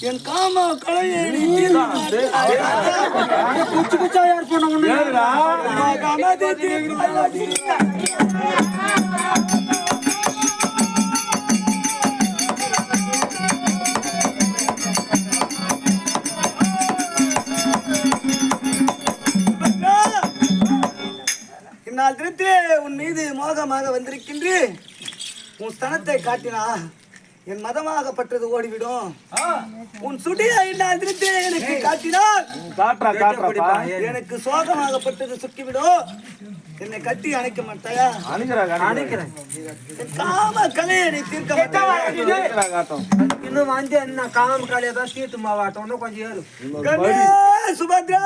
என் காம கலையை குச்சி குச்சா யார் பண்ண இந்நாள் திருத்தே உன் மீது மோகமாக வந்திருக்கின்றேன். உன் ஸ்தனத்தை காட்டினா என் மதமாகப்பட்டது ஓடிவிடும். உன் சுடிய இந்நாள் திருத்தே எனக்கு காட்டினால் எனக்கு சோகமாகப்பட்டது சுக்கிவிடும். என்னை கட்டி அணைக்க மாட்டாயா? அணைக்கிறேன். காம கலையை தீர்க்க இன்னும் வந்து என்ன காம கலையை தான் தீர்த்து மாவாட்டம் கொஞ்சம் ஏறு. சுபத்ரா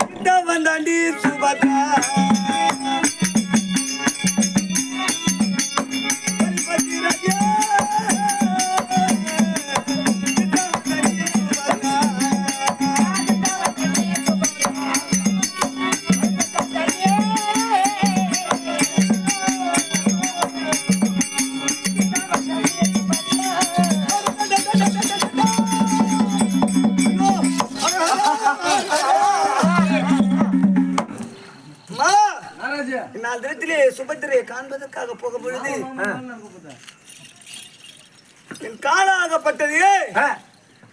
கிட்ட வந்தாண்டி சுபத்ரா சுபத்திரையை காண்பதற்காக போகும் பொழுது என் காலாகப்பட்டது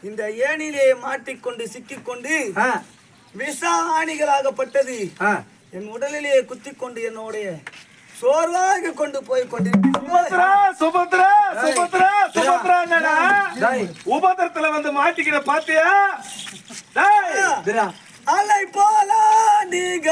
இந்த ஏணிலே மாட்டிக்கொண்டு சிக்கிக்கொண்டு விஷாணிகளாகப்பட்டது என் உடலிலே குத்திக்கொண்டு என்னுடைய சோர்வாக கொண்டு போய் உபத்திரத்துல வந்து மாட்டிக்கிற பாத்தியா? அலை போல நீங்க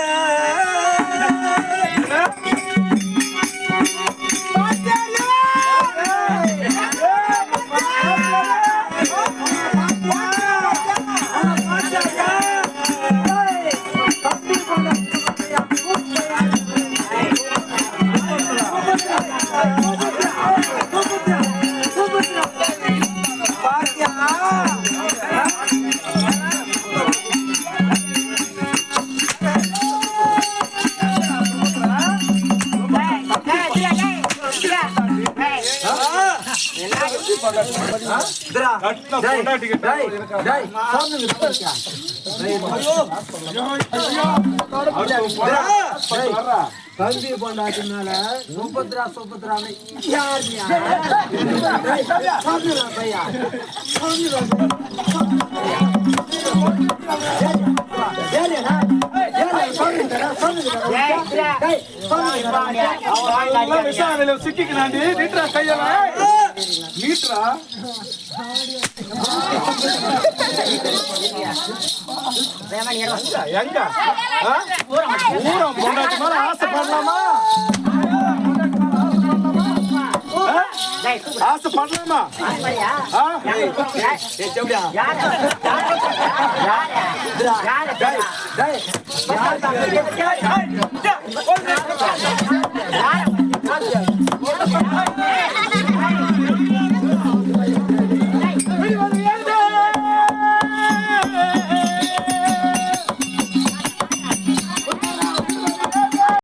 தம்பி பொண்டாட்டினால சுபத்ரா சுபத்ரான்னு யார் பையா சிக்கிக்கிறாண்டி நீட்ரா கையல நீட்ரா எங்க ஊரம் பொண்டாட்டி மேல ஆசைப்படலாமா? ஆசைப்படலாமா? யார்